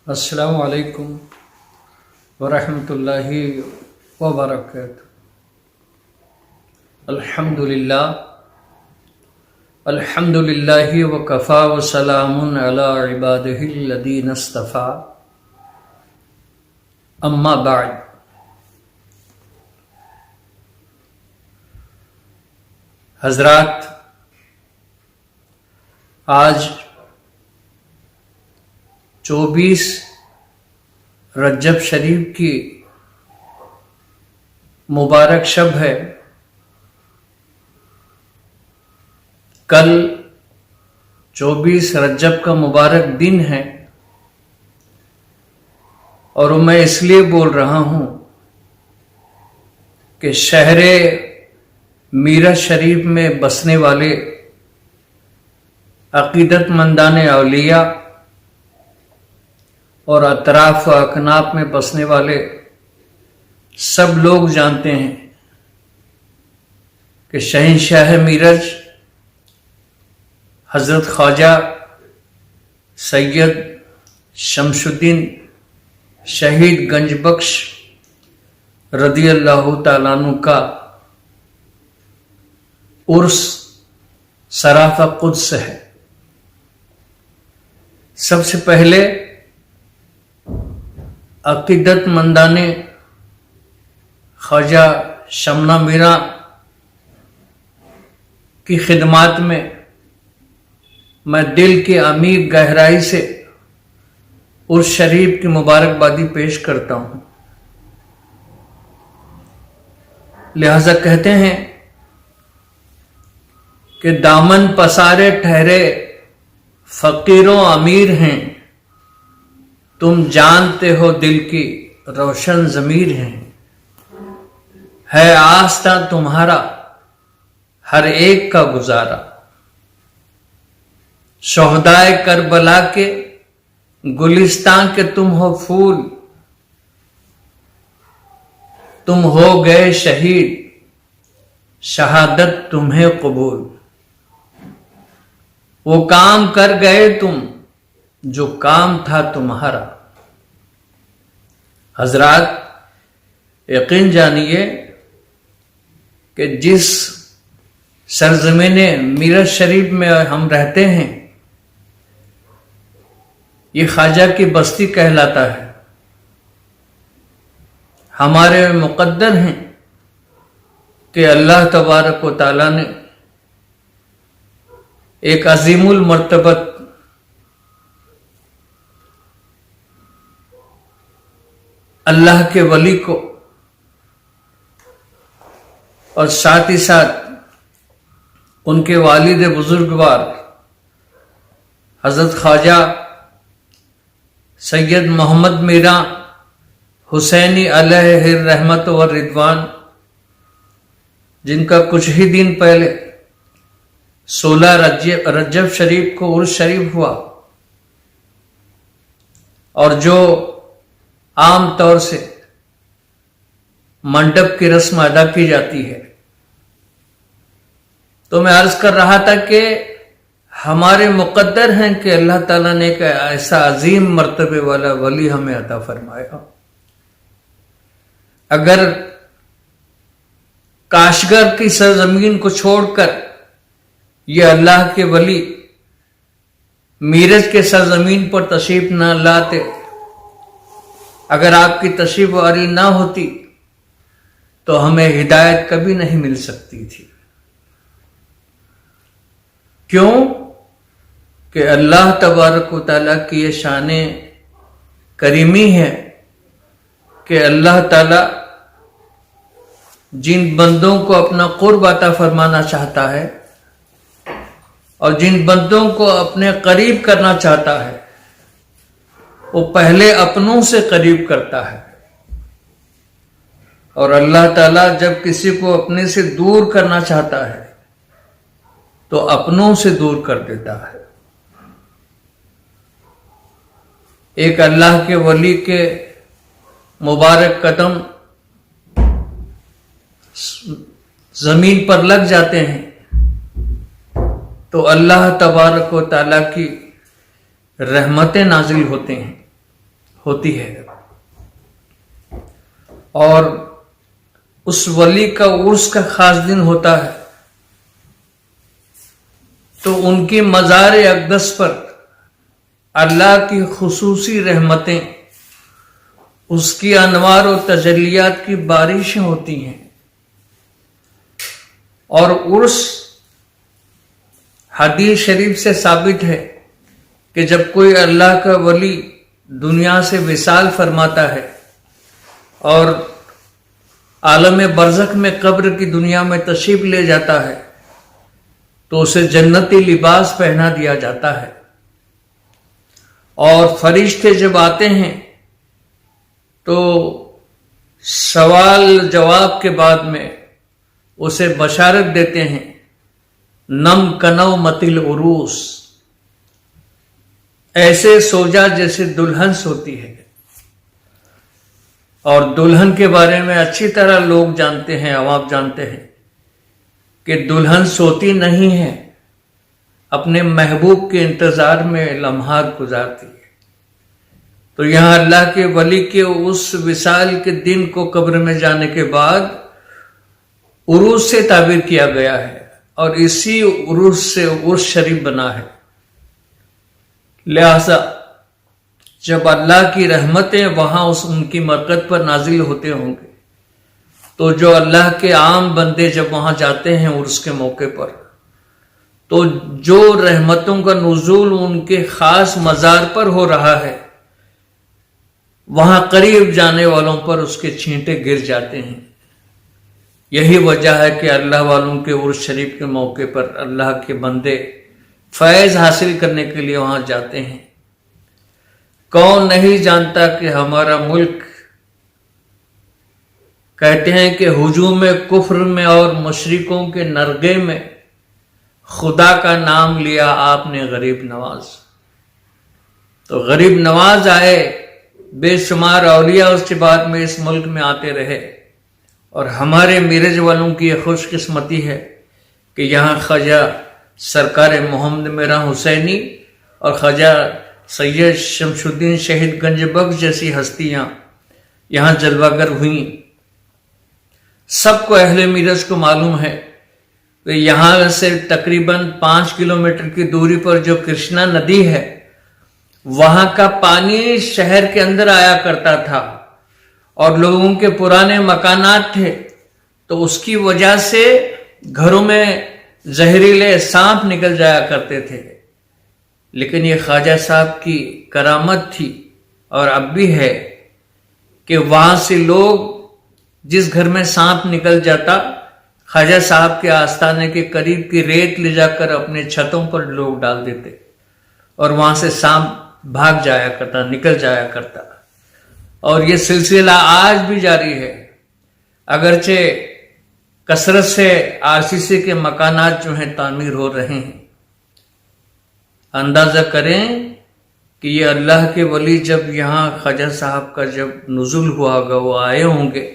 السلام علیکم ورحمۃ اللہ وبرکاتہ۔ الحمد للہ وکفا وسلام علی عبادہ الذین اصطفیٰ، اما بعد۔ حضرات، آج 24 رجب شریف کی مبارک شب ہے۔ کل 24 رجب کا مبارک دن ہے، اور میں اس لیے بول رہا ہوں کہ شہر میرٹھ شریف میں بسنے والے عقیدت مندان اولیاء اور اطراف و اکناف میں بسنے والے سب لوگ جانتے ہیں کہ شہنشاہ میرٹھ حضرت خواجہ سید شمس الدین شہید گنج بخش رضی اللہ تعالیٰ عنہ کا عرس سراف قدس ہے۔ سب سے پہلے عقیدت مندان خواجہ شمنا میرا کی خدمات میں دل کی عمیق گہرائی سے عرس شریف کی مبارکبادی پیش کرتا ہوں۔ لہذا کہتے ہیں کہ دامن پسارے ٹھہرے فقیر و امیر ہیں، تم جانتے ہو دل کی روشن ضمیر ہیں، ہے آستہ تمہارا ہر ایک کا گزارا، شہدائے کربلا کے گلستان کے تم ہو پھول، تم ہو گئے شہید شہادت تمہیں قبول، وہ کام کر گئے تم جو کام تھا تمہارا۔ حضرات، یقین جانیے کہ جس سرزمین میرٹھ شریف میں ہم رہتے ہیں، یہ خواجہ کی بستی کہلاتا ہے۔ ہمارے مقدر ہیں کہ اللہ تبارک و تعالیٰ نے ایک عظیم المرتبت اللہ کے ولی کو اور ساتھ ہی ساتھ ان کے والد بزرگوار حضرت خواجہ سید محمد میرا حسینی علیہ الرحمت والرضوان، جن کا کچھ ہی دن پہلے 16 رجب شریف کو عرس شریف ہوا، اور جو عام طور سے منڈپ کی رسم ادا کی جاتی ہے، تو میں عرض کر رہا تھا کہ ہمارے مقدر ہیں کہ اللہ تعالیٰ نے ایک ایسا عظیم مرتبے والا ولی ہمیں عطا فرمایا۔ اگر کاشغر کی سرزمین کو چھوڑ کر یہ اللہ کے ولی میرٹھ کے سرزمین پر تشریف نہ لاتے، اگر آپ کی تشریف آوری نہ ہوتی تو ہمیں ہدایت کبھی نہیں مل سکتی تھی۔ کیوں کہ اللہ تبارک و تعالیٰ کی یہ شان کریمی ہے کہ اللہ تعالیٰ جن بندوں کو اپنا قرب عطا فرمانا چاہتا ہے اور جن بندوں کو اپنے قریب کرنا چاہتا ہے، وہ پہلے اپنوں سے قریب کرتا ہے، اور اللہ تعالیٰ جب کسی کو اپنے سے دور کرنا چاہتا ہے تو اپنوں سے دور کر دیتا ہے۔ ایک اللہ کے ولی کے مبارک قدم زمین پر لگ جاتے ہیں تو اللہ تبارک و تعالیٰ کی رحمتیں نازل ہوتے ہیں۔ ہوتی ہے، اور اس ولی کا عرس کا خاص دن ہوتا ہے، تو ان کی مزار اقدس پر اللہ کی خصوصی رحمتیں، اس کی انوار و تجلیات کی بارشیں ہوتی ہیں. اور عرس حدیث شریف سے ثابت ہے کہ جب کوئی اللہ کا ولی دنیا سے وصال فرماتا ہے اور عالم برزخ میں قبر کی دنیا میں تشریف لے جاتا ہے تو اسے جنتی لباس پہنا دیا جاتا ہے، اور فرشتے جب آتے ہیں تو سوال جواب کے بعد میں اسے بشارت دیتے ہیں، نم کنو متل عروس، ایسے سو جا جیسے دلہن سوتی ہے. اور دلہن کے بارے میں اچھی طرح لوگ جانتے ہیں، عوام جانتے ہیں کہ دلہن سوتی نہیں ہے، اپنے محبوب کے انتظار میں لمحات گزارتی ہے. تو یہاں اللہ کے ولی کے اس وصال کے دن کو قبر میں جانے کے بعد عروس سے تعبیر کیا گیا ہے، اور اسی عروس سے عرس شریف بنا ہے. لہذا جب اللہ کی رحمتیں وہاں ان کی مرکت پر نازل ہوتے ہوں گے تو جو اللہ کے عام بندے جب وہاں جاتے ہیں عرس کے موقع پر، تو جو رحمتوں کا نزول ان کے خاص مزار پر ہو رہا ہے، وہاں قریب جانے والوں پر اس کے چھینٹے گر جاتے ہیں. یہی وجہ ہے کہ اللہ والوں کے عرس شریف کے موقع پر اللہ کے بندے فیض حاصل کرنے کے لیے وہاں جاتے ہیں. کون نہیں جانتا کہ ہمارا ملک، کہتے ہیں کہ ہجوم کفر میں اور مشرکوں کے نرغے میں خدا کا نام لیا آپ نے غریب نواز. تو غریب نواز آئے، بے شمار اولیاء اس کے بعد میں اس ملک میں آتے رہے، اور ہمارے میرج والوں کی یہ خوش قسمتی ہے کہ یہاں خواجہ سرکار محمد میرا حسینی اور خواجہ سید شمس الدین شہید گنج بخش جیسی ہستیاں یہاں جلوہ گر ہوئیں. سب کو اہل میرج کو معلوم ہے کہ یہاں سے تقریباً 5 کلومیٹر کی دوری پر جو کرشنا ندی ہے، وہاں کا پانی شہر کے اندر آیا کرتا تھا، اور لوگوں کے پرانے مکانات تھے، تو اس کی وجہ سے گھروں میں زہریلے سانپ نکل جایا کرتے تھے. لیکن یہ خواجہ صاحب کی کرامت تھی، اور اب بھی ہے، کہ وہاں سے لوگ جس گھر میں سانپ نکل جاتا، خواجہ صاحب کے آستانے کے قریب کی ریت لے جا کر اپنے چھتوں پر لوگ ڈال دیتے، اور وہاں سے سانپ بھاگ جایا کرتا، نکل جایا کرتا. اور یہ سلسلہ آج بھی جاری ہے، اگرچہ کثرت سے RCC کے مکانات جو ہیں تعمیر ہو رہے ہیں. اندازہ کریں کہ یہ اللہ کے ولی جب یہاں خواجہ صاحب کا جب نزول ہوا ہوگا، وہ آئے ہوں گے،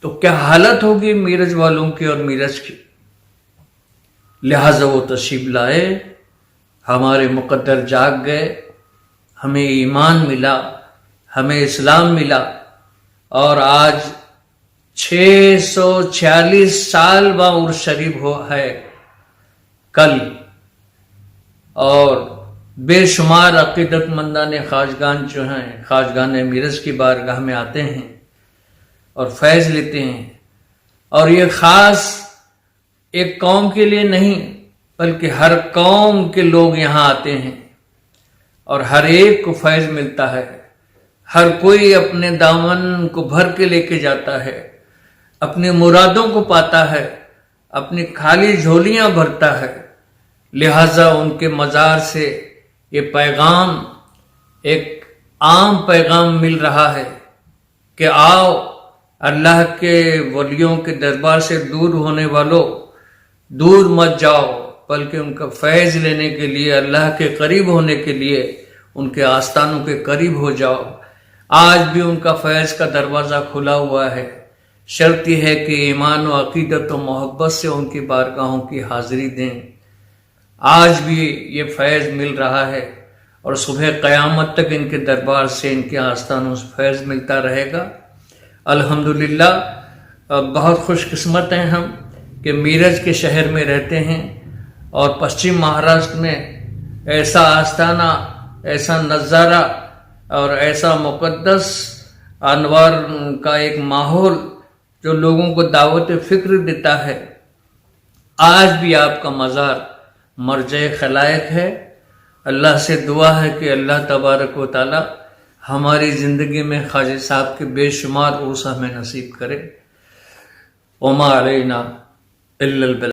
تو کیا حالت ہوگی میرج والوں کی اور میرج کی. لہٰذا وہ تشریف لائے، ہمارے مقدر جاگ گئے، ہمیں ایمان ملا، ہمیں اسلام ملا، اور آج 646 سال بعد عرس شریف ہے کل. اور بے شمار عقیدت مندان خواجگان جو ہیں، خواجگان میرج کی بارگاہ میں آتے ہیں اور فیض لیتے ہیں. اور یہ خاص ایک قوم کے لیے نہیں، بلکہ ہر قوم کے لوگ یہاں آتے ہیں، اور ہر ایک کو فیض ملتا ہے. ہر کوئی اپنے دامن کو بھر کے لے کے جاتا ہے، اپنی مرادوں کو پاتا ہے، اپنی خالی جھولیاں بھرتا ہے. لہٰذا ان کے مزار سے یہ پیغام، ایک عام پیغام مل رہا ہے کہ آؤ، اللہ کے ولیوں کے دربار سے دور ہونے والوں، دور مت جاؤ، بلکہ ان کا فیض لینے کے لیے، اللہ کے قریب ہونے کے لیے ان کے آستانوں کے قریب ہو جاؤ. آج بھی ان کا فیض کا دروازہ کھلا ہوا ہے. شرط یہ ہے کہ ایمان و عقیدت و محبت سے ان کی بارگاہوں کی حاضری دیں. آج بھی یہ فیض مل رہا ہے، اور صبح قیامت تک ان کے دربار سے ان کے آستانوں سے فیض ملتا رہے گا۔ الحمدللہ بہت خوش قسمت ہیں ہم کہ میرج کے شہر میں رہتے ہیں اور پشچم مہاراشٹر میں ایسا آستانہ، ایسا نظارہ اور ایسا مقدس انوار کا ایک ماحول جو لوگوں کو دعوت فکر دیتا ہے۔ آج بھی آپ کا مزار مرجع خلائق ہے۔ اللہ سے دعا ہے کہ اللہ تبارک و تعالی ہماری زندگی میں خواجہ صاحب کے بے شمار عرص ہمیں نصیب کرے۔ وما علینا الا البلاغ۔